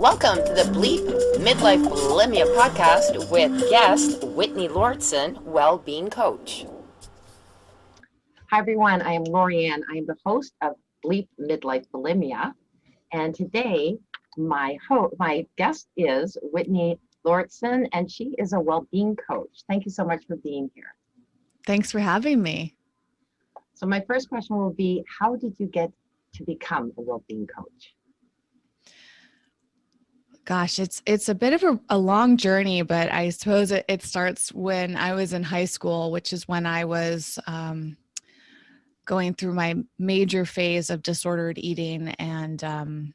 Welcome to the Bleep Midlife Bulimia podcast with guest Whitney Lauritsen, Wellbeing Coach. Hi, everyone. I am Lorianne. I am the host of Bleep Midlife Bulimia. And today, my guest is Whitney Lauritsen, and she is a well-being coach. Thank you so much for being here. Thanks for having me. So my first question will be, how did you get to become a well-being coach? Gosh, it's a bit of a long journey, but I suppose it starts when I was in high school, which is when I was going through my major phase of disordered eating and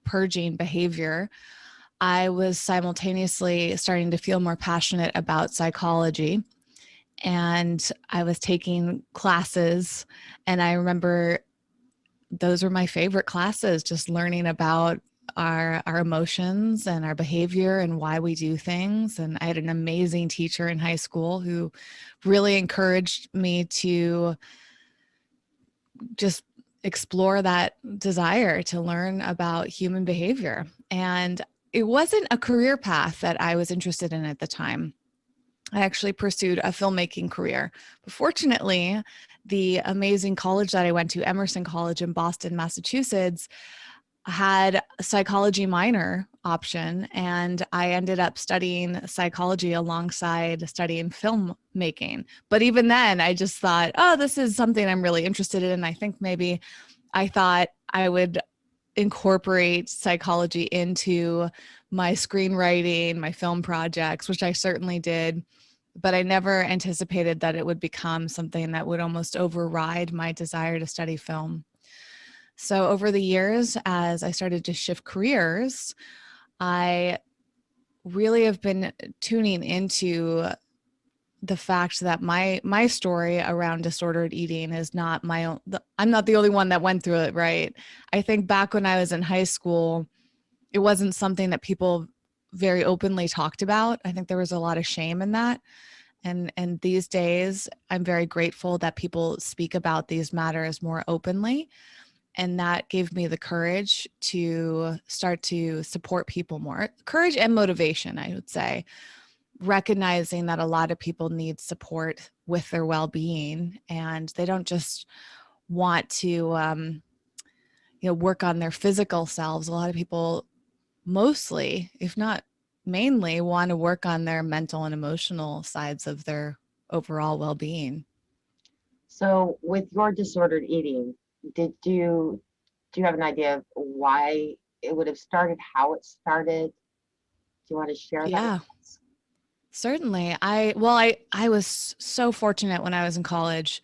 purging behavior. I was simultaneously starting to feel more passionate about psychology, and I was taking classes, and I remember those were my favorite classes, just learning about our emotions and our behavior and why we do things. And I had an amazing teacher in high school who really encouraged me to just explore that desire to learn about human behavior. And it wasn't a career path that I was interested in at the time. I actually pursued a filmmaking career. But fortunately, the amazing college that I went to, Emerson College in Boston, Massachusetts, had a psychology minor option, and I ended up studying psychology alongside studying filmmaking. But even then, I just thought, oh, this is something I'm really interested in. I think maybe I thought I would incorporate psychology into my screenwriting, my film projects, which I certainly did. But I never anticipated that it would become something that would almost override my desire to study film. So over the years, as I started to shift careers, I really have been tuning into the fact that my story around disordered eating is not my own. I'm not the only one that went through it, right? I think back when I was in high school, it wasn't something that people very openly talked about. I think there was a lot of shame in that. And these days, I'm very grateful that people speak about these matters more openly. And that gave me the courage to start to support people more. Courage and motivation, I would say. Recognizing that a lot of people need support with their well-being, and they don't just want to, work on their physical selves. A lot of people mostly, if not mainly, want to work on their mental and emotional sides of their overall well-being. So with your disordered eating, do you have an idea of why it would have started, how it started? Do you want to share that Yeah, with us? certainly. I was so fortunate when I was in college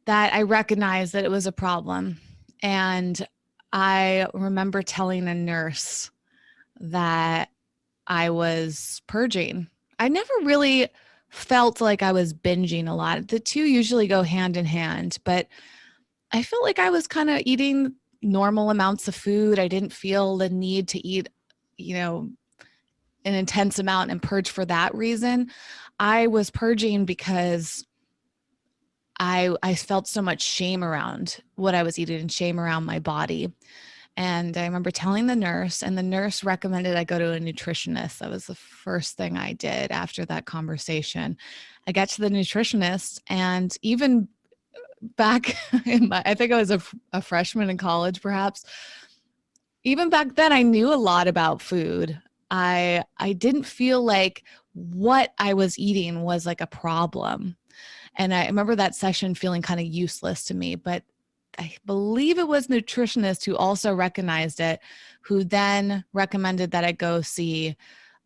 that I recognized that it was a problem. And I remember telling a nurse that I was purging. I never really felt like I was binging a lot. The two usually go hand in hand, but I felt like I was kind of eating normal amounts of food. I didn't feel the need to eat, you know, an intense amount and purge for that reason. I was purging because I felt so much shame around what I was eating and shame around my body. And I remember telling the nurse, and the nurse recommended I go to a nutritionist. That was the first thing I did after that conversation. I got to the nutritionist, and even back I think I was a freshman in college, perhaps. Even back then, I knew a lot about food. I didn't feel like what I was eating was like a problem. And I remember that session feeling kind of useless to me, but I believe it was nutritionist who also recognized it, who then recommended that I go see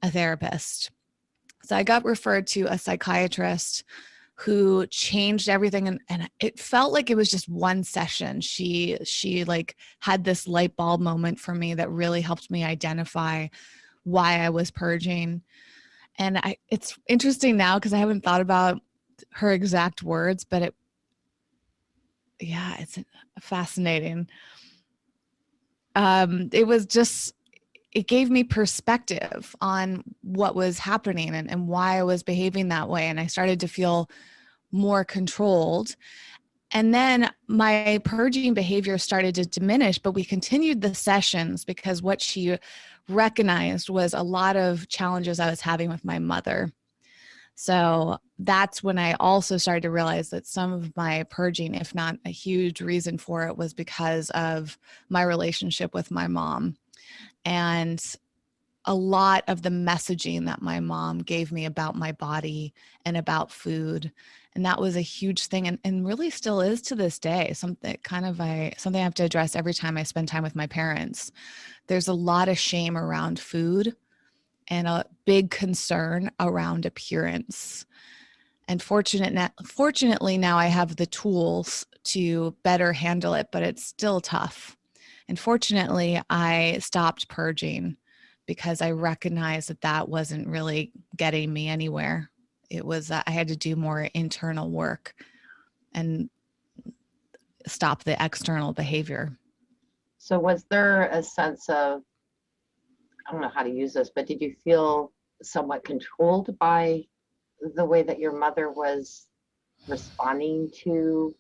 a therapist. So I got referred to a psychiatrist who changed everything, and it felt like it was just one session. She like had this light bulb moment for me that really helped me identify why I was purging. And it's interesting now because I haven't thought about her exact words, but it's fascinating. It gave me perspective on what was happening and why I was behaving that way. And I started to feel more controlled. And then my purging behavior started to diminish, but we continued the sessions because what she recognized was a lot of challenges I was having with my mother. So that's when I also started to realize that some of my purging, if not a huge reason for it, was because of my relationship with my mom. And a lot of the messaging that my mom gave me about my body and about food. And that was a huge thing, and really still is to this day, something I have to address every time I spend time with my parents. There's a lot of shame around food and a big concern around appearance. And fortunately now I have the tools to better handle it, but it's still tough. And fortunately, I stopped purging because I recognized that that wasn't really getting me anywhere. It was, I had to do more internal work and stop the external behavior. So was there a sense of, I don't know how to use this, but did you feel somewhat controlled by the way that your mother was responding to,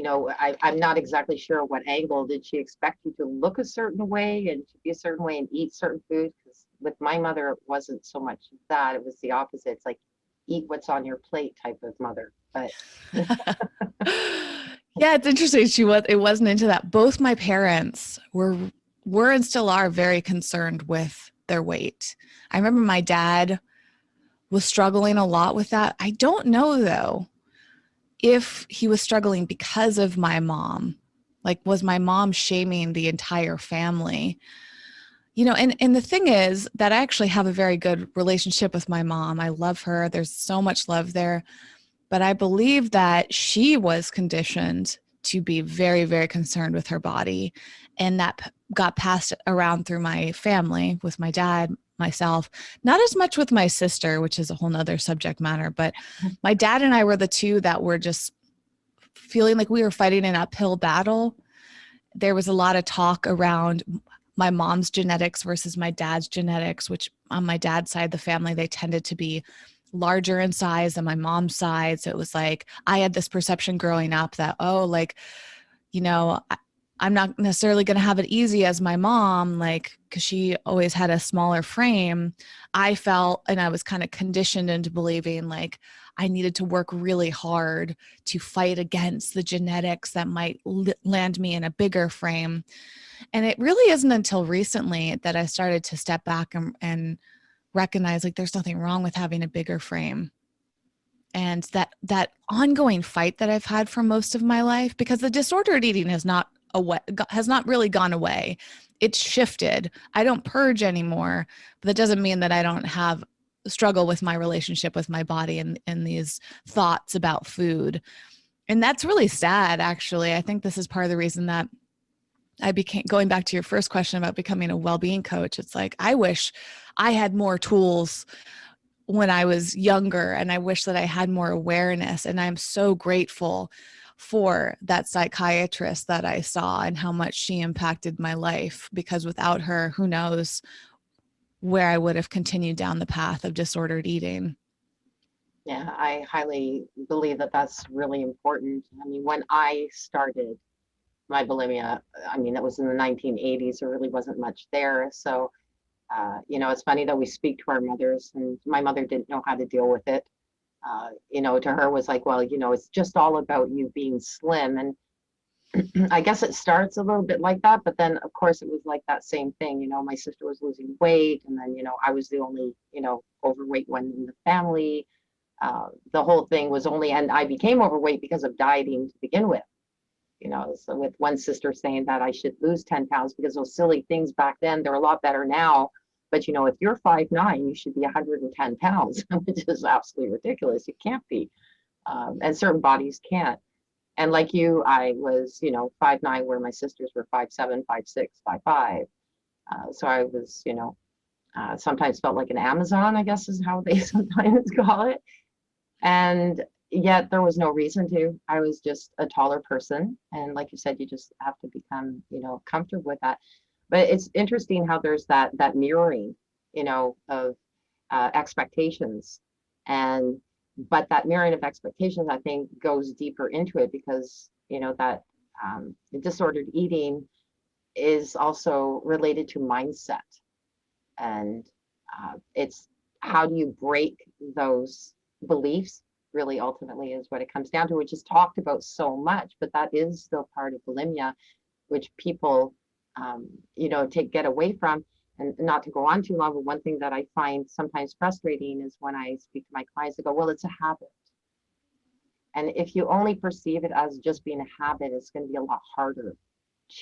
I'm not exactly sure what angle. Did she expect you to look a certain way and to be a certain way and eat certain food? Because with my mother, it wasn't so much that, it was the opposite. It's like, eat what's on your plate type of mother. But yeah, it's interesting. It wasn't into that. Both my parents were and still are very concerned with their weight. I remember my dad was struggling a lot with that. I don't know though if he was struggling because of my mom. Like, was my mom shaming the entire family? And the thing is that I actually have a very good relationship with my mom. I love her. There's so much love there. But I believe that she was conditioned to be very, very concerned with her body. And that got passed around through my family with my dad, myself, not as much with my sister, which is a whole nother subject matter. But my dad and I were the two that were just feeling like we were fighting an uphill battle. There was a lot of talk around my mom's genetics versus my dad's genetics, which on my dad's side of the family, they tended to be larger in size than my mom's side. So it was like, I had this perception growing up that, I'm not necessarily going to have it easy as my mom, because she always had a smaller frame. I felt, and I was kind of conditioned into believing like I needed to work really hard to fight against the genetics that might land me in a bigger frame. And it really isn't until recently that I started to step back and recognize like there's nothing wrong with having a bigger frame. And that ongoing fight that I've had for most of my life, because the disordered eating has not really gone away. It's shifted. I don't purge anymore, but that doesn't mean that I don't have struggle with my relationship with my body and these thoughts about food. And that's really sad, actually. I think this is part of the reason that I became, going back to your first question about becoming a well-being coach. It's like, I wish I had more tools when I was younger, and I wish that I had more awareness. And I'm so grateful for that psychiatrist that I saw and how much she impacted my life, because without her, who knows where I would have continued down the path of disordered eating. yeah, I highly believe that that's really important. I mean, when I started my bulimia, it was in the 1980s. There really wasn't much there. So, it's funny that we speak to our mothers, and my mother didn't know how to deal with it. To her was like, well, it's just all about you being slim. And I guess it starts a little bit like that, but then of course it was like that same thing. My sister was losing weight, and then, I was the only, overweight one in the family. The whole thing was only, and I became overweight because of dieting to begin with. So with one sister saying that I should lose 10 pounds because those silly things back then, they're a lot better now. But, if you're 5'9", you should be 110 pounds, which is absolutely ridiculous. You can't be. And certain bodies can't. And like you, I was, 5'9", where my sisters were 5'7", 5'6", 5'5". So I was, sometimes felt like an Amazon, I guess is how they sometimes call it. And yet there was no reason to. I was just a taller person. And like you said, you just have to become, comfortable with that. But it's interesting how there's that mirroring, of expectations. And But that mirroring of expectations, I think, goes deeper into it because, that disordered eating is also related to mindset. And it's how do you break those beliefs, really ultimately is what it comes down to, which is talked about so much, but that is still part of bulimia, which people, get away from. And not to go on too long, but one thing that I find sometimes frustrating is when I speak to my clients, they go, well, it's a habit. And if you only perceive it as just being a habit, it's going to be a lot harder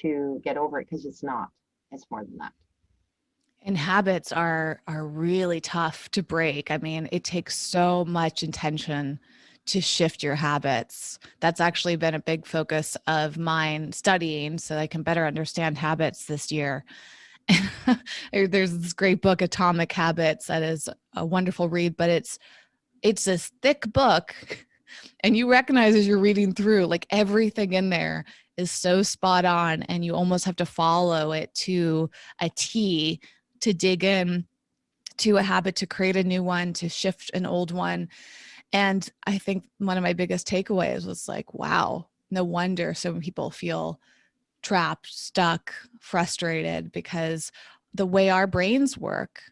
to get over it, because it's not. It's more than that. And habits are really tough to break. I mean, it takes so much intention to shift your habits. That's actually been a big focus of mine studying so I can better understand habits this year. There's this great book, Atomic Habits, that is a wonderful read, but it's this thick book, and you recognize as you're reading through, like everything in there is so spot on, and you almost have to follow it to a T to dig in to a habit, to create a new one, to shift an old one. And I think one of my biggest takeaways was like, wow, no wonder so many people feel trapped, stuck, frustrated, because the way our brains work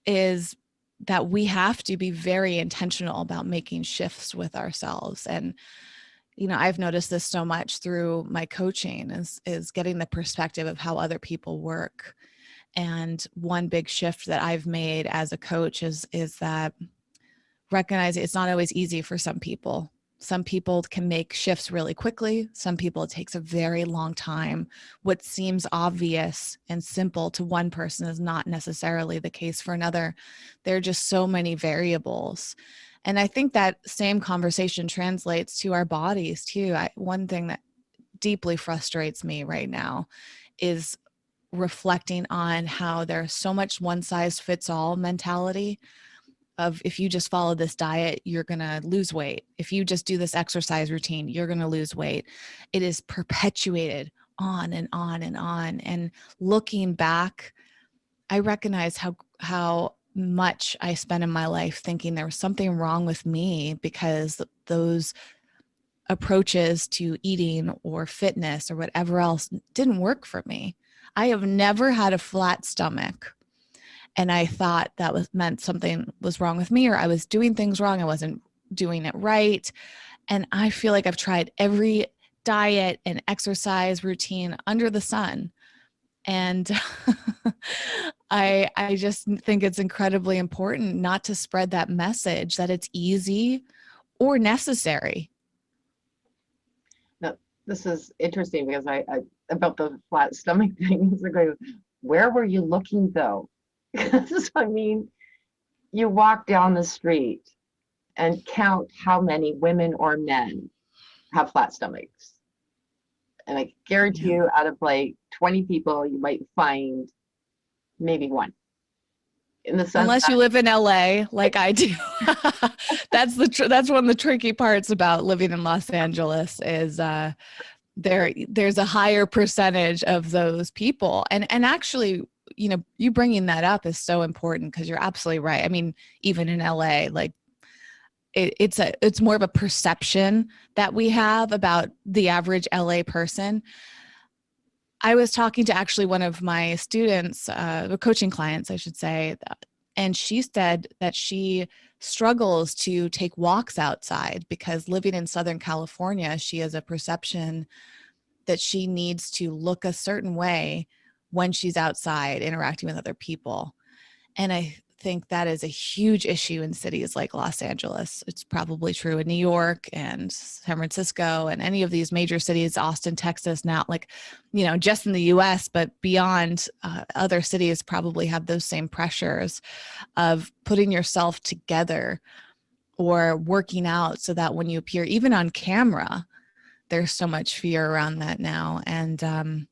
is that we have to be very intentional about making shifts with ourselves. And I've noticed this so much through my coaching is getting the perspective of how other people work. And one big shift that I've made as a coach is that recognizing it's not always easy for some people. Some people can make shifts really quickly. Some people, it takes a very long time. What seems obvious and simple to one person is not necessarily the case for another. There are just so many variables. And I think that same conversation translates to our bodies too. One thing that deeply frustrates me right now is reflecting on how there's so much one size fits all mentality of, if you just follow this diet, you're going to lose weight. If you just do this exercise routine, you're going to lose weight. It is perpetuated on and on and on. And looking back, I recognize how much I spent in my life thinking there was something wrong with me because those approaches to eating or fitness or whatever else didn't work for me. I have never had a flat stomach. And I thought that meant something was wrong with me, or I was doing things wrong. I wasn't doing it right. And I feel like I've tried every diet and exercise routine under the sun. And I just think it's incredibly important not to spread that message that it's easy or necessary. Now, this is interesting because I about the flat stomach thing. It's like, where were you looking though? Because I mean, you walk down the street and count how many women or men have flat stomachs. And I guarantee you, out of like 20 people, you might find maybe one. In the sense unless you live in LA like I do. That's one of the tricky parts about living in Los Angeles is there's a higher percentage of those people. And actually, you bringing that up is so important because you're absolutely right. I mean, even in LA, like it's more of a perception that we have about the average LA person. I was talking to actually one of my students, coaching clients, I should say, and she said that she struggles to take walks outside because living in Southern California, she has a perception that she needs to look a certain way when she's outside interacting with other people. And I think that is a huge issue in cities like Los Angeles. It's probably true in New York and San Francisco and any of these major cities, Austin, Texas, now, like, just in the US, but beyond, other cities probably have those same pressures of putting yourself together or working out so that when you appear, even on camera, there's so much fear around that now. And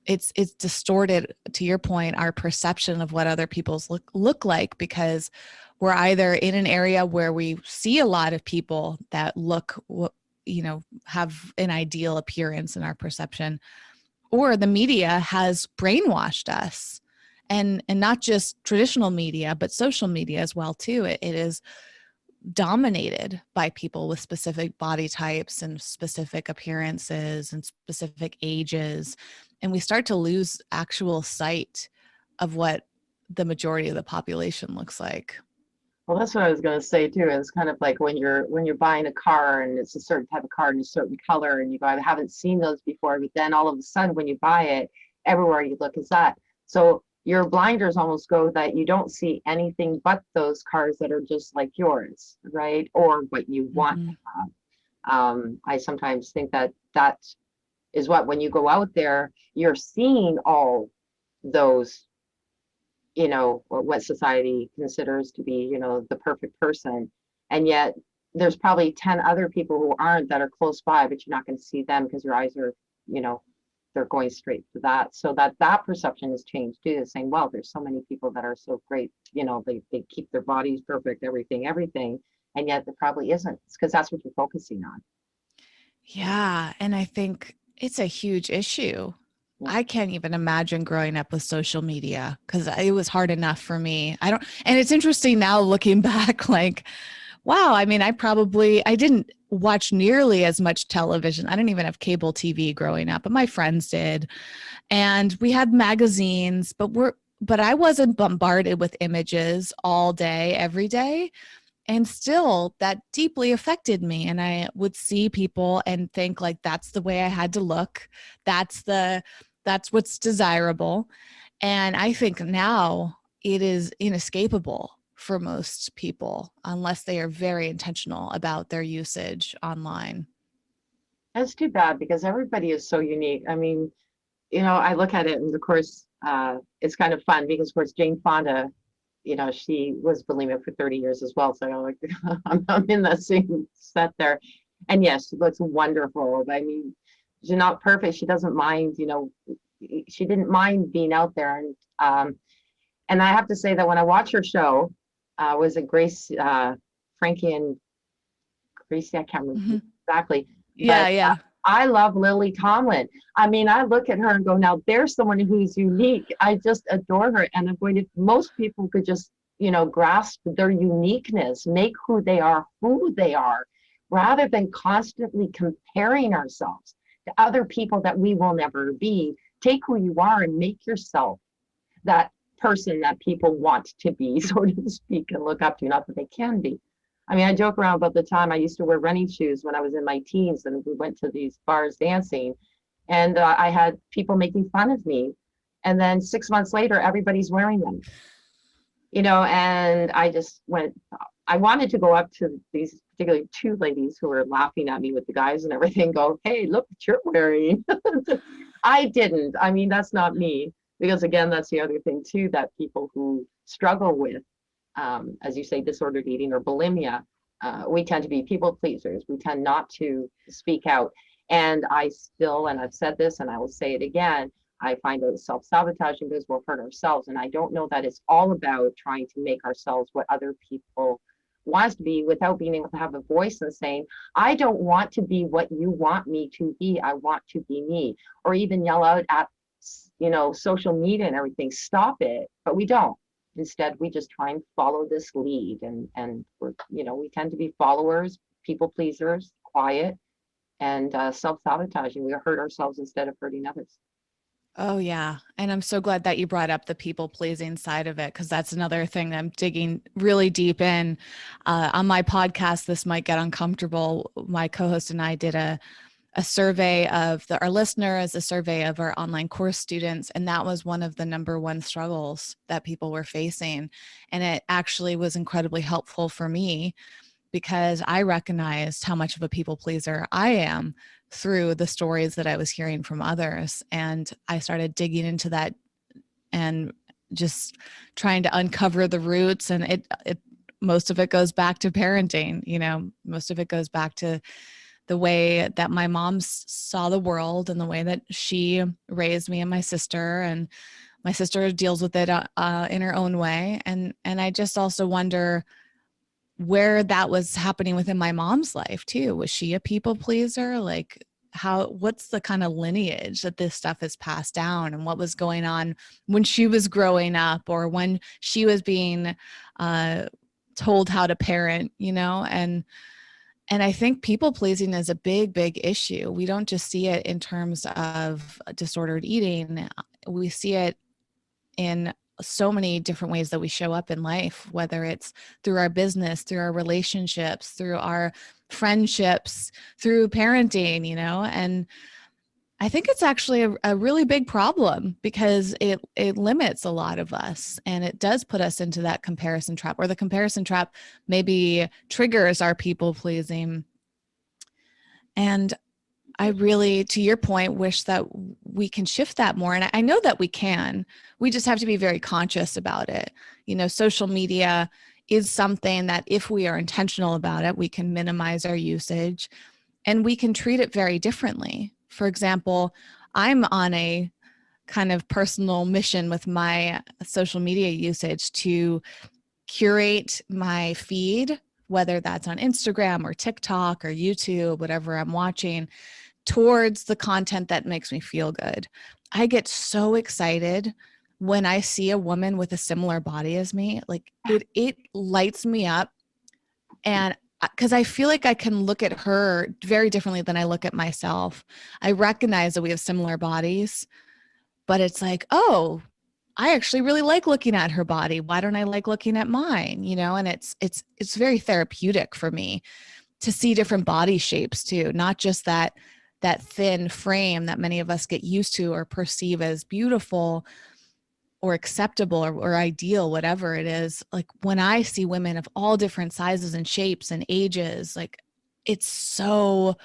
it's distorted, to your point, our perception of what other people's look like, because we're either in an area where we see a lot of people that look, have an ideal appearance in our perception, or the media has brainwashed us, and not just traditional media, but social media as well too. It is dominated by people with specific body types and specific appearances and specific ages. And we start to lose actual sight of what the majority of the population looks like. Well, that's what I was going to say too. It's kind of like when you're buying a car and it's a certain type of car and a certain color, and you go, I haven't seen those before, but then all of a sudden when you buy it, everywhere you look is that. So your blinders almost go that you don't see anything but those cars that are just like yours, right? Or what you want to have. I sometimes think that is what, when you go out there, you're seeing all those, what society considers to be, the perfect person. And yet there's probably 10 other people who aren't, that are close by, but you're not going to see them because your eyes are, they're going straight to that. So that perception has changed too. They're saying, well, there's so many people that are so great, they keep their bodies perfect, everything. And yet there probably isn't. It's because that's what you're focusing on. Yeah. And I think it's a huge issue. I can't even imagine growing up with social media because it was hard enough for me. And it's interesting now looking back, like, wow, I mean, I didn't watch nearly as much television. I didn't even have cable TV growing up, but my friends did. And we had magazines, but I wasn't bombarded with images all day, every day. And still that deeply affected me. And I would see people and think like, that's the way I had to look. That's what's desirable. And I think now it is inescapable for most people unless they are very intentional about their usage online. That's too bad because everybody is so unique. I mean, I look at it and of course, it's kind of fun because of course Jane Fonda, she was bulimic for 30 years as well. So like, I'm in that same set there. And yes, she looks wonderful. I mean, she's not perfect. She doesn't mind, she didn't mind being out there. And I have to say that when I watch her show, was it Grace, Frankie and Gracie? I can't remember exactly. Yeah, yeah. I love Lily Tomlin. I mean, I look at her and go, now there's someone who's unique. I just adore her. And I'm going to, most people could just, grasp their uniqueness, make who they are, rather than constantly comparing ourselves to other people that we will never be. Take who you are and make yourself that person that people want to be, so to speak, and look up to, not that they can be. I mean, I joke around about the time I used to wear running shoes when I was in my teens and we went to these bars dancing, and I had people making fun of me. And then 6 months later, everybody's wearing them, and I wanted to go up to these particularly two ladies who were laughing at me with the guys and everything, go, hey, look what you're wearing. I didn't. I mean, that's not me. Because again, that's the other thing too, that people who struggle with, as you say, disordered eating or bulimia, we tend to be people pleasers. We tend not to speak out. And I've said this and I will say it again, I find that self-sabotaging because we'll hurt ourselves. And I don't know that it's all about trying to make ourselves what other people want us to be without being able to have a voice and saying, I don't want to be what you want me to be. I want to be me. Or even yell out at social media and everything, stop it. But we don't. Instead, we just try and follow this lead, and we're, we tend to be followers, people pleasers, quiet, and self-sabotaging. We hurt ourselves instead of hurting others. Oh yeah. And I'm so glad that you brought up the people pleasing side of it, because that's another thing that I'm digging really deep in. On my podcast, this might get uncomfortable. My co-host and I did a survey of our listeners, a survey of our online course students. And that was one of the number one struggles that people were facing. And it actually was incredibly helpful for me because I recognized how much of a people pleaser I am through the stories that I was hearing from others. And I started digging into that and just trying to uncover the roots. And it most of it goes back to parenting, most of it goes back to the way that my mom saw the world and the way that she raised me and my sister deals with it in her own way. And I just also wonder where that was happening within my mom's life too. Was she a people pleaser? Like what's the kind of lineage that this stuff is passed down, and what was going on when she was growing up or when she was being told how to parent, and I think people pleasing is a big issue. We don't just see it in terms of disordered eating. We see it in so many different ways that we show up in life, whether it's through our business, through our relationships, through our friendships, through parenting, and I think it's actually a really big problem because it limits a lot of us, and it does put us into that comparison trap, or the comparison trap maybe triggers our people pleasing. And I really, to your point, wish that we can shift that more. And I know that we can. We just have to be very conscious about it. Social media is something that if we are intentional about it, we can minimize our usage and we can treat it very differently. For example, I'm on a kind of personal mission with my social media usage to curate my feed, whether that's on Instagram or TikTok or YouTube, whatever I'm watching, towards the content that makes me feel good. I get so excited when I see a woman with a similar body as me. Like it lights me up, and because I feel like I can look at her very differently than I look at myself. I recognize that we have similar bodies, but it's like, oh, I actually really like looking at her body. Why don't I like looking at mine? And it's very therapeutic for me to see different body shapes too, not just that thin frame that many of us get used to or perceive as beautiful or acceptable or ideal, whatever it is. Like when I see women of all different sizes and shapes and ages, like it's so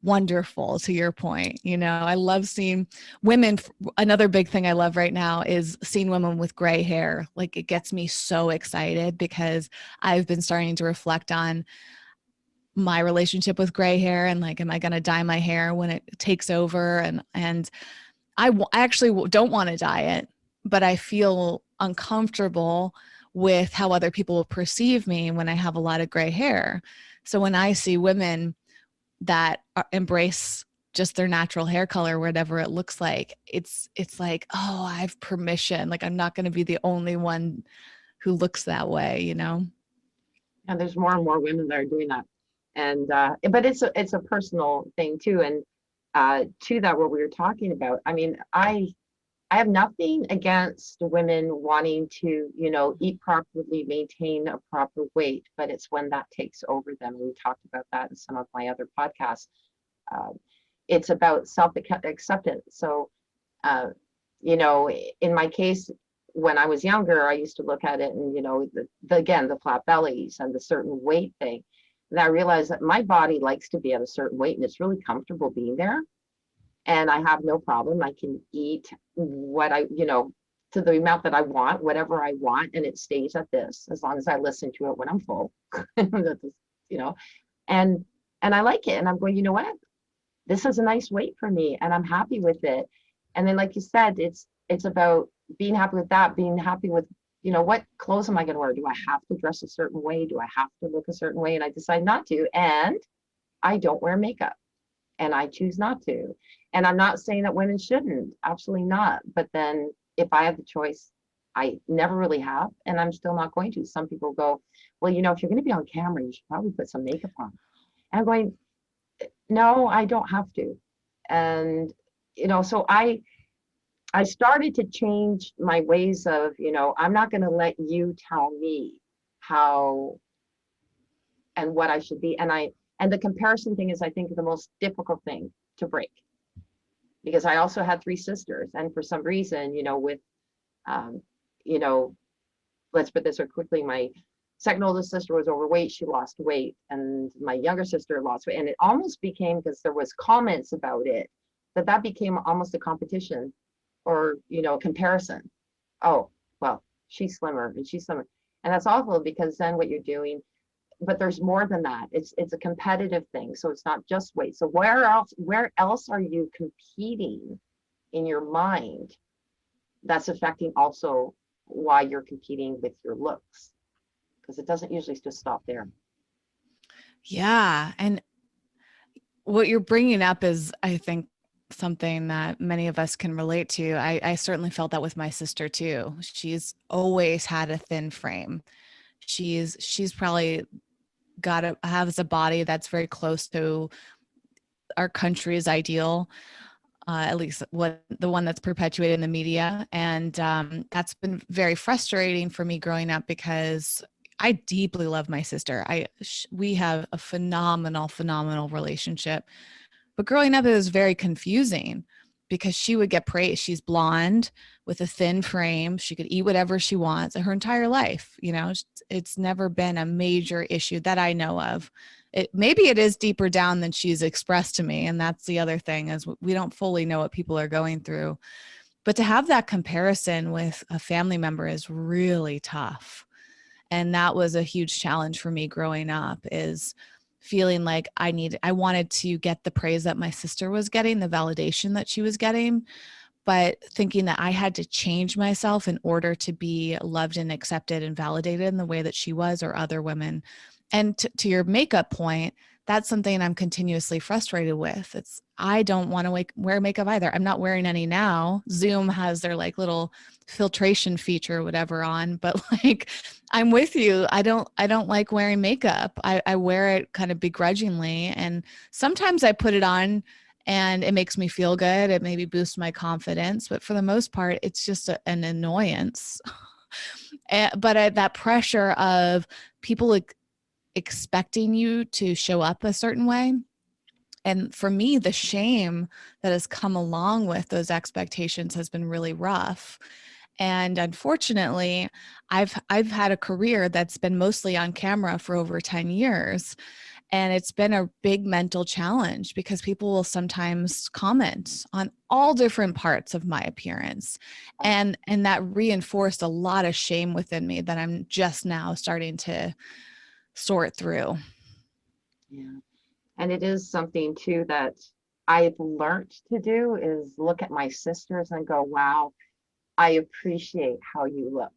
wonderful. To your point, I love seeing women. Another big thing I love right now is seeing women with gray hair. Like it gets me so excited because I've been starting to reflect on my relationship with gray hair and like, am I going to dye my hair when it takes over? And I actually don't want to dye it, but I feel uncomfortable with how other people will perceive me when I have a lot of gray hair. So when I see women that embrace just their natural hair color, whatever it looks like, it's like, oh, I have permission. Like I'm not going to be the only one who looks that way, And there's more and more women that are doing that. And but it's a personal thing too. And to that, what we were talking about, I mean, I have nothing against women wanting to, eat properly, maintain a proper weight, but it's when that takes over them. And we talked about that in some of my other podcasts. It's about self-acceptance. So, in my case, when I was younger, I used to look at it and, again, the flat bellies and the certain weight thing. And I realized that my body likes to be at a certain weight and it's really comfortable being there. And I have no problem. I can eat what to the amount that I want, whatever I want, and it stays at this as long as I listen to it when I'm full. And I like it. And I'm going, you know what? This is a nice weight for me, and I'm happy with it. And then, like you said, it's about being happy with that, being happy with, what clothes am I going to wear? Do I have to dress a certain way? Do I have to look a certain way? And I decide not to. And I don't wear makeup, and I choose not to. And I'm not saying that women shouldn't, absolutely not. But then if I have the choice, I never really have, and I'm still not going to. Some people go, well, if you're going to be on camera, you should probably put some makeup on. And I'm going, no, I don't have to. And, so I started to change my ways of, I'm not going to let you tell me how and what I should be. And the comparison thing is, I think, the most difficult thing to break. Because I also had 3 sisters, and for some reason, with, let's put this quickly, my second oldest sister was overweight, she lost weight, and my younger sister lost weight, and it almost became, because there was comments about it, that became almost a competition or, a comparison. Oh, well, she's slimmer and she's slimmer. And that's awful, because then what you're doing, but there's more than that. It's a competitive thing. So it's not just weight. So where else are you competing in your mind? That's affecting also why you're competing with your looks, because it doesn't usually just stop there. Yeah. And what you're bringing up is, I think, something that many of us can relate to. I certainly felt that with my sister too. She's always had a thin frame. She's probably has a body that's very close to our country's ideal, at least the one that's perpetuated in the media. And that's been very frustrating for me growing up because I deeply love my sister. We have a phenomenal relationship. But growing up, it was very confusing because she would get praised. She's blonde with a thin frame. She could eat whatever she wants her entire life. You know, it's never been a major issue that I know of. Maybe it is deeper down than she's expressed to me. And that's the other thing, is we don't fully know what people are going through. But to have that comparison with a family member is really tough. And that was a huge challenge for me growing up, is feeling like I wanted to get the praise that my sister was getting, the validation that she was getting, but thinking that I had to change myself in order to be loved and accepted and validated in the way that she was, or other women. And to your makeup point, that's something I'm continuously frustrated with. I don't want to wear makeup either. I'm not wearing any now. Zoom has their like little filtration feature or whatever on, but like, I'm with you. I don't like wearing makeup. I wear it kind of begrudgingly. And sometimes I put it on and it makes me feel good. It maybe boosts my confidence, but for the most part, it's just an annoyance. But that pressure of people expecting you to show up a certain way. And for me, the shame that has come along with those expectations has been really rough. And unfortunately, I've had a career that's been mostly on camera for over 10 years. And it's been a big mental challenge because people will sometimes comment on all different parts of my appearance. And that reinforced a lot of shame within me that I'm just now starting to sort through. Yeah. And it is something too that I've learned to do, is look at my sisters and go, wow, I appreciate how you look,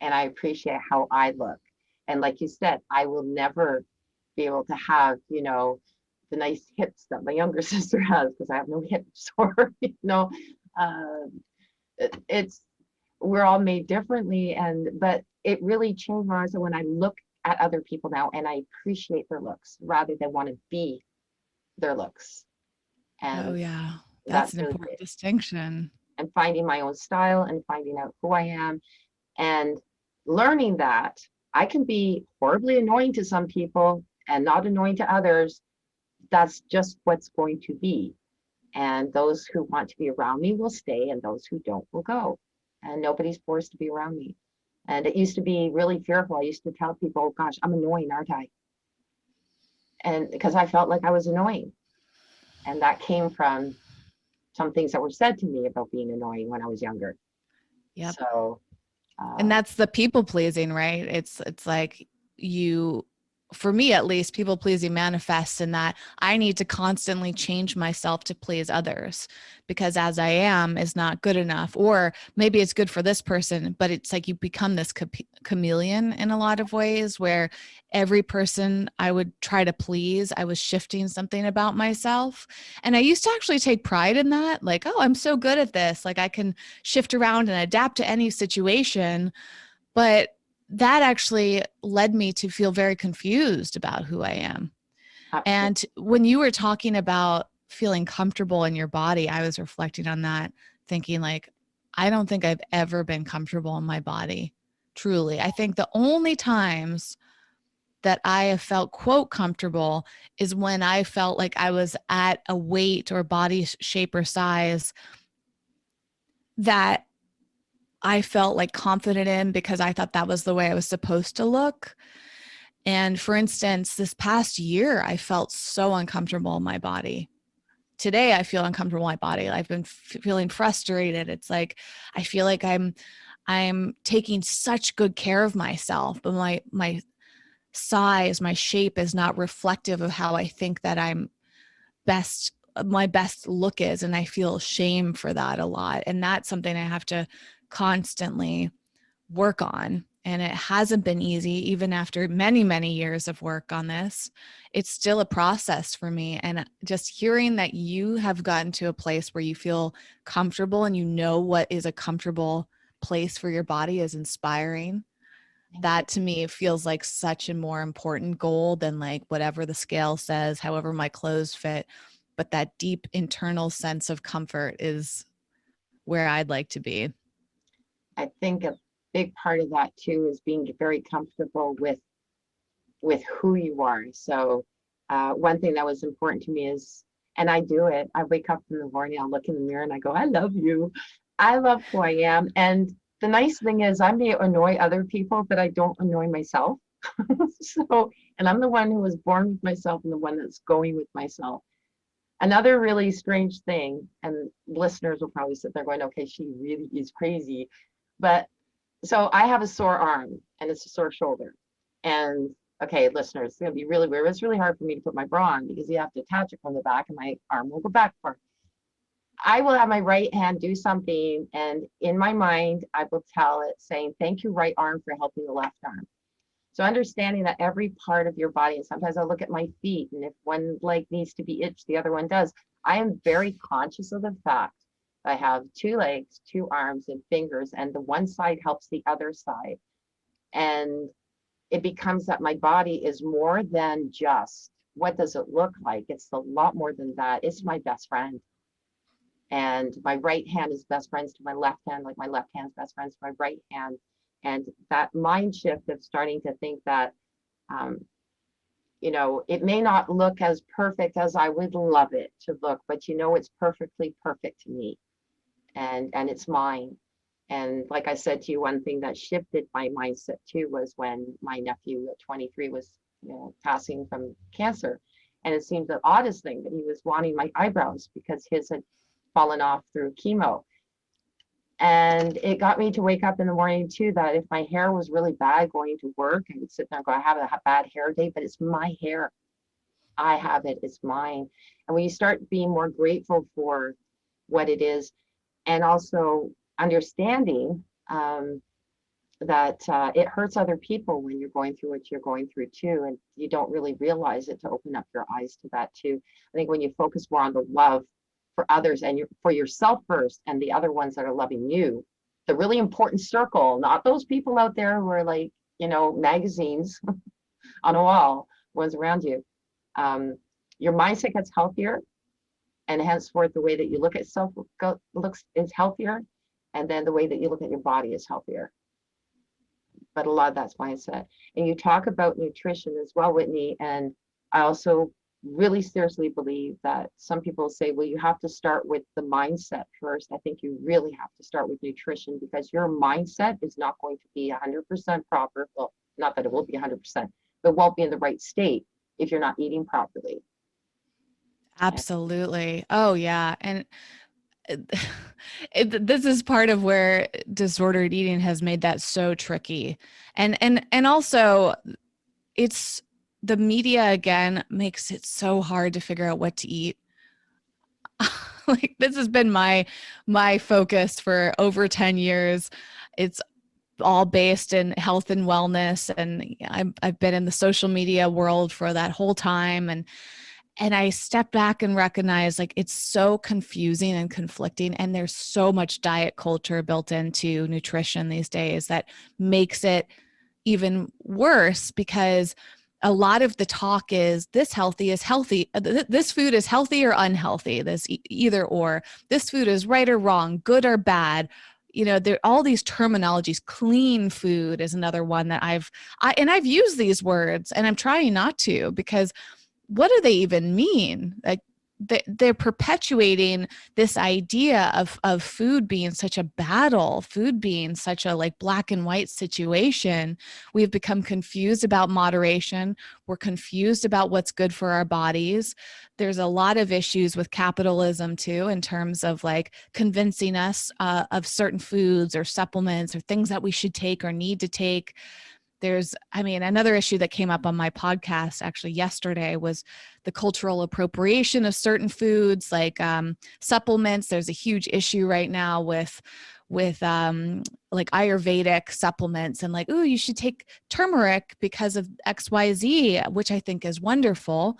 and I appreciate how I look. And like you said, I will never be able to have, the nice hips that my younger sister has, because I have no hips, or, it's, we're all made differently. But it really changed my eyes when I look at other people now and I appreciate their looks rather than want to be their looks. And oh yeah, that's an really important it. distinction. And finding my own style and finding out who I am, and learning that I can be horribly annoying to some people and not annoying to others. That's just what's going to be. And those who want to be around me will stay, and those who don't will go. And nobody's forced to be around me. And it used to be really fearful. I used to tell people, oh, gosh, I'm annoying, aren't I? And because I felt like I was annoying. And that came from some things that were said to me about being annoying when I was younger. Yep. So, and that's the people pleasing, right? It's like for me at least, people pleasing manifests in that I need to constantly change myself to please others, because as I am is not good enough. Or maybe it's good for this person, but it's like you become this chameleon in a lot of ways, where every person I would try to please, I was shifting something about myself. And I used to actually take pride in that. Like, oh, I'm so good at this. Like I can shift around and adapt to any situation. But that actually led me to feel very confused about who I am. absolutely. And when you were talking about feeling comfortable in your body, I was reflecting on that, thinking like, I don't think I've ever been comfortable in my body. Truly. I think the only times that I have felt, quote, comfortable is when I felt like I was at a weight or body shape or size that I felt like confident in, because I thought that was the way I was supposed to look. And for instance, this past year, I felt so uncomfortable in my body. Today, I feel uncomfortable in my body. I've been feeling frustrated. It's like, I feel like I'm taking such good care of myself, but my size, my shape is not reflective of how I think that my best look is. And I feel shame for that a lot. And that's something I have to constantly work on. And it hasn't been easy, even after many years of work on this. It's still a process for me. And just hearing that you have gotten to a place where you feel comfortable and you know what is a comfortable place for your body is inspiring. that to me feels like such a more important goal than like whatever the scale says, however my clothes fit. But that deep internal sense of comfort is where I'd like to be. I think a big part of that too is being very comfortable with who you are. So one thing that was important to me is, and I do it, I wake up in the morning, I'll look in the mirror and I go, I love you. I love who I am. And the nice thing is I may annoy other people, but I don't annoy myself. So, and I'm the one who was born with myself and the one that's going with myself. Another really strange thing, and listeners will probably sit there going, okay, she really is crazy. But so I have a sore arm and it's a sore shoulder. And okay, listeners, it's gonna be really weird. It's really hard for me to put my bra on because you have to attach it from the back and my arm will go back far. I will have my right hand do something, and in my mind, I will tell it saying, thank you, right arm, for helping the left arm. So understanding that every part of your body, and sometimes I'll look at my feet, and if one leg needs to be itched, the other one does. I am very conscious of the fact that I have two legs, two arms, and fingers, and the one side helps the other side. And it becomes that my body is more than just what does it look like. It's a lot more than that. It's my best friend. And my right hand is best friends to my left hand, like my left hand's best friends to my right hand. And that mind shift of starting to think that, you know, it may not look as perfect as I would love it to look, but you know, it's perfectly perfect to me, and it's mine. And like I said to you, one thing that shifted my mindset too was when my nephew at 23 was, you know, passing from cancer. And it seemed the oddest thing that he was wanting my eyebrows because his had fallen off through chemo. And it got me to wake up in the morning too, that if my hair was really bad going to work, I would sit there and go, I have a bad hair day, but it's my hair. I have it, it's mine. And when you start being more grateful for what it is, and also understanding that it hurts other people when you're going through what you're going through too, and you don't really realize it, to open up your eyes to that too. I think when you focus more on the love for others and for yourself first, and the other ones that are loving you, the really important circle, not those people out there who are like, you know, magazines on a wall, ones around you. Your mindset gets healthier, and henceforth the way that you look at self looks is healthier, and then the way that you look at your body is healthier. But a lot of that's mindset. And you talk about nutrition as well, Whitney, and I also really seriously believe that some people say, well, you have to start with the mindset first. I think you really have to start with nutrition, because your mindset is not going to be 100% proper. Well, not that it will be 100%, but won't be in the right state if you're not eating properly. Absolutely. Oh yeah. And this is part of where disordered eating has made that so tricky. And also it's the media again makes it so hard to figure out what to eat. Like this has been my focus for over 10 years. It's all based in health and wellness, and I've been in the social media world for that whole time, and I step back and recognize like it's so confusing and conflicting, and there's so much diet culture built into nutrition these days that makes it even worse, because a lot of the talk is this healthy is healthy. This food is healthy or unhealthy. This either or. This food is right or wrong, good or bad. You know, there all these terminologies. Clean food is another one that I've used these words, and I'm trying not to, because what do they even mean? Like they're perpetuating this idea of food being such a battle, food being such a like black and white situation. We've become confused about moderation. We're confused about what's good for our bodies. There's a lot of issues with capitalism too, in terms of like convincing us of certain foods or supplements or things that we should take or need to take. There's, I mean, another issue that came up on my podcast actually yesterday was the cultural appropriation of certain foods, like supplements. There's a huge issue right now with like Ayurvedic supplements, and like, oh, you should take turmeric because of XYZ, which I think is wonderful.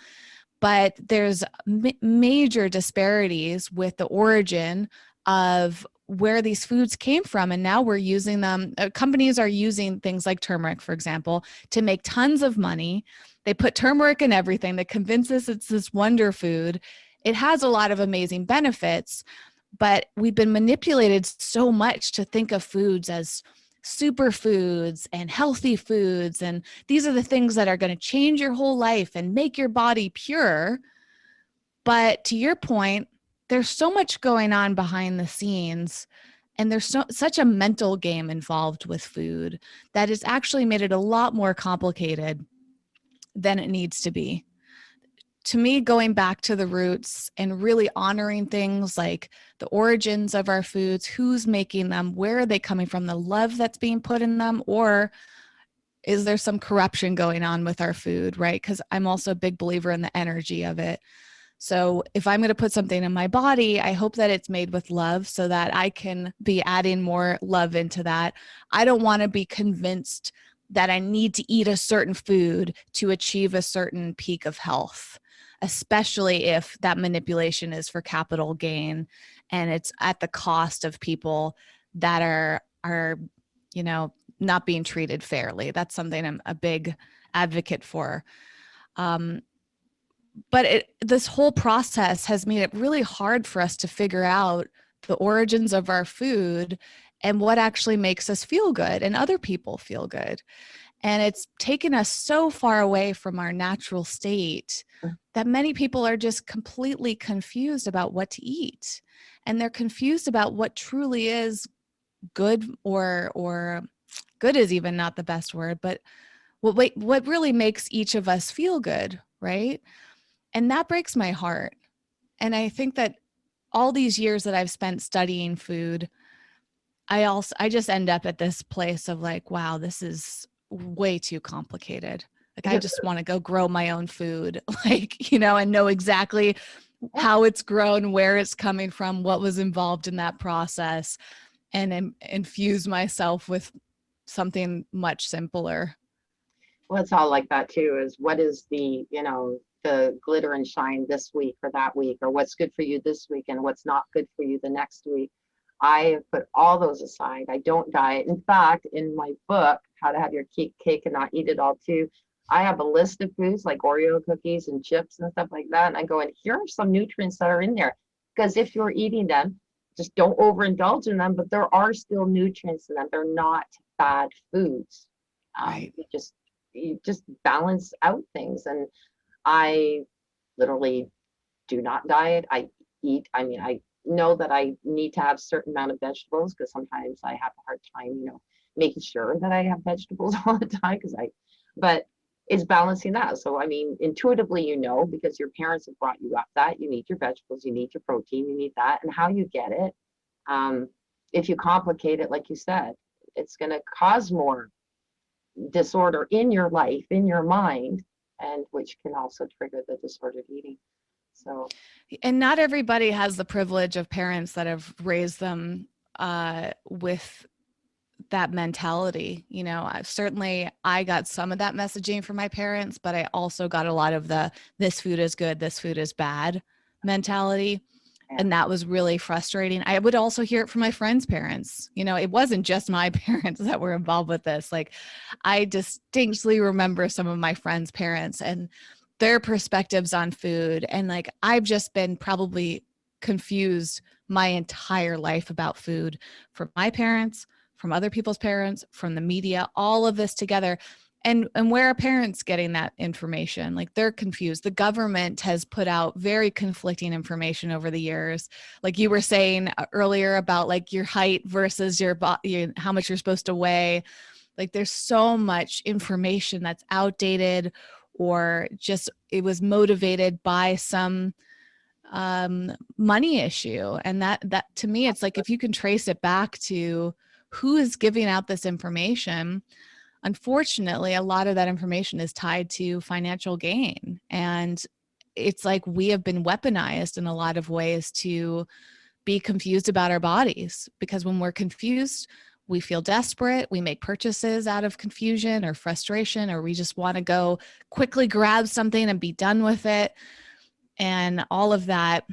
But there's major disparities with the origin of where these foods came from. And now we're using them. Companies are using things like turmeric, for example, to make tons of money. They put turmeric in everything. They convince us it's this wonder food. It has a lot of amazing benefits, but we've been manipulated so much to think of foods as superfoods and healthy foods. And these are the things that are going to change your whole life and make your body pure. But to your point, there's so much going on behind the scenes, and there's such a mental game involved with food that has actually made it a lot more complicated than it needs to be. To me, going back to the roots and really honoring things like the origins of our foods, who's making them, where are they coming from, the love that's being put in them, or is there some corruption going on with our food, right? Because I'm also a big believer in the energy of it. So if I'm going to put something in my body, I hope that it's made with love so that I can be adding more love into that. I don't want to be convinced that I need to eat a certain food to achieve a certain peak of health, especially if that manipulation is for capital gain and it's at the cost of people that are, you know, not being treated fairly. That's something I'm a big advocate for. But this whole process has made it really hard for us to figure out the origins of our food and what actually makes us feel good and other people feel good. And it's taken us so far away from our natural state that many people are just completely confused about what to eat. And they're confused about what truly is good, or good is even not the best word, but what really makes each of us feel good, right? And that breaks my heart. And I think that all these years that I've spent studying food, I just end up at this place of like, wow, this is way too complicated. Like, I just want to go grow my own food, like, you know, and know exactly how it's grown, where it's coming from, what was involved in that process, and infuse myself with something much simpler. Well, it's all like that too, is what is the, you know, the glitter and shine this week or that week, or what's good for you this week and what's not good for you the next week. I have put all those aside. I don't diet. In fact, in my book, How to Have Your Cake and Not Eat It All Too, I have a list of foods like Oreo cookies and chips and stuff like that. And I go, and here are some nutrients that are in there. Because if you're eating them, just don't overindulge in them, but there are still nutrients in them. They're not bad foods. Right. You just balance out things. And I literally do not diet. I know that I need to have a certain amount of vegetables because sometimes I have a hard time, you know, making sure that I have vegetables all the time but it's balancing that. So, I mean, intuitively, you know, because your parents have brought you up that you need your vegetables, you need your protein, you need that, and how you get it. If you complicate it, like you said, it's going to cause more disorder in your life, in your mind, and which can also trigger the disordered eating. So, and not everybody has the privilege of parents that have raised them with that mentality. You know, I got some of that messaging from my parents, but I also got a lot of the this food is good, this food is bad mentality. And that was really frustrating. I would also hear it from my friends' parents. You know, it wasn't just my parents that were involved with this. Like, I distinctly remember some of my friends' parents and their perspectives on food. And like, I've just been probably confused my entire life about food from my parents, from other people's parents, from the media, all of this together. And where are parents getting that information? Like, they're confused. The government has put out very conflicting information over the years. Like you were saying earlier about like your height versus your body, how much you're supposed to weigh. Like, there's so much information that's outdated, or just it was motivated by some money issue. And that to me, it's like, if you can trace it back to who is giving out this information, unfortunately, a lot of that information is tied to financial gain. And it's like we have been weaponized in a lot of ways to be confused about our bodies, because when we're confused, we feel desperate. We make purchases out of confusion or frustration, or we just want to go quickly grab something and be done with it. And all of that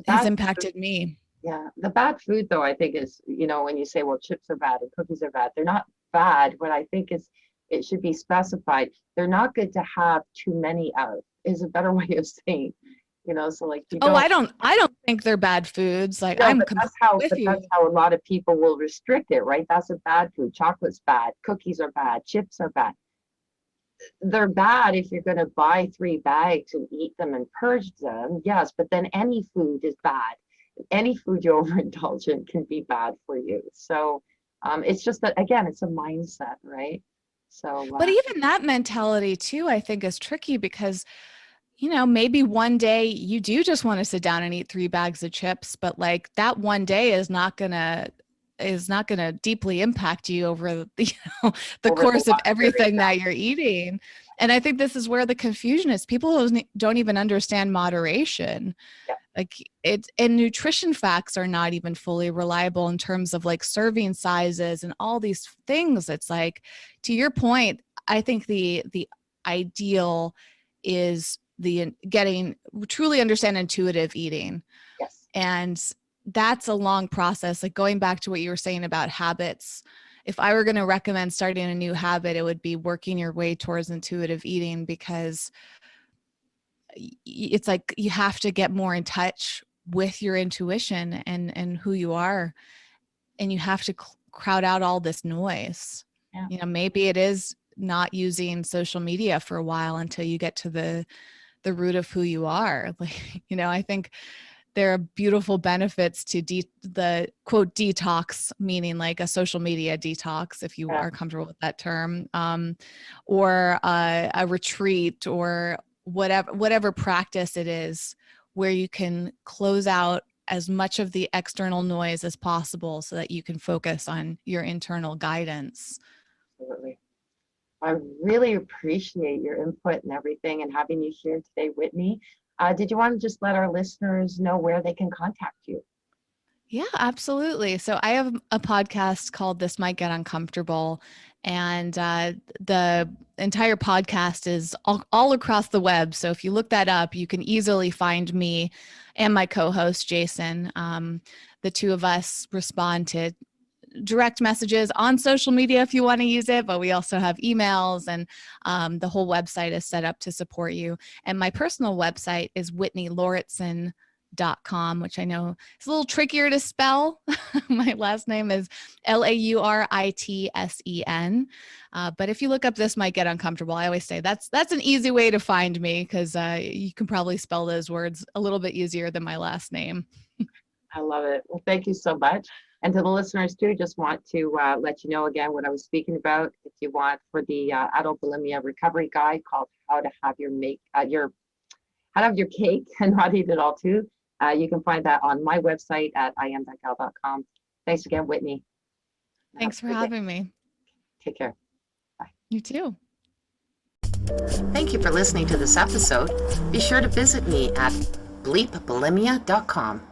has impacted me. Yeah, the bad food though, I think is, when you say, well, chips are bad and cookies are bad, they're not bad. What I think is it should be specified. They're not good to have too many of, is a better way of saying, so like you Oh, don't. I don't think they're bad foods. Like No, I'm but completely with you. that's how a lot of people will restrict it, right? That's a bad food. Chocolate's bad, cookies are bad, chips are bad. They're bad if you're going to buy 3 bags and eat them and purge them, yes, but then any food is bad. Any food you overindulge in can be bad for you. So it's just that, again, it's a mindset, right? So But even that mentality too, I think is tricky because, maybe one day you do just want to sit down and eat 3 bags of chips, but like that one day is not gonna deeply impact you over the, the over the course of long everything period. that you're eating. And I think this is where the confusion is. People don't even understand moderation. Yeah. Like and nutrition facts are not even fully reliable in terms of like serving sizes and all these things. It's like, to your point, I think the ideal is the getting truly understand intuitive eating. Yes. And that's a long process. Like going back to what you were saying about habits, if I were going to recommend starting a new habit, it would be working your way towards intuitive eating, because it's like you have to get more in touch with your intuition and who you are, and you have to crowd out all this noise. Yeah. Maybe it is not using social media for a while until you get to the root of who you are. Like, I think there are beautiful benefits to the quote detox, meaning like a social media detox, if you are comfortable with that term, or a retreat, or whatever practice it is, where you can close out as much of the external noise as possible so that you can focus on your internal guidance. Absolutely. I really appreciate your input and everything and having you here today, Whitney. Did you want to just let our listeners know where they can contact you? Yeah, absolutely. So I have a podcast called This Might Get Uncomfortable, and the entire podcast is all across the web. So if you look that up, you can easily find me and my co-host, Jason. The two of us respond to direct messages on social media if you want to use it, but we also have emails, and the whole website is set up to support you. And my personal website is whitneylauritsen.com, which I know is a little trickier to spell. My last name is Lauritsen. But if you look up This Might Get Uncomfortable, I always say that's an easy way to find me, because you can probably spell those words a little bit easier than my last name. I love it. Well, thank you so much. And to the listeners too, just want to let you know again what I was speaking about. If you want for the adult bulimia recovery guide called How to Have Your Cake and Not Eat It All Too, you can find that on my website at iamthatgal.com. Thanks again, Whitney. Thanks for having me. Take care. Bye. You too. Thank you for listening to this episode. Be sure to visit me at bleepbulimia.com.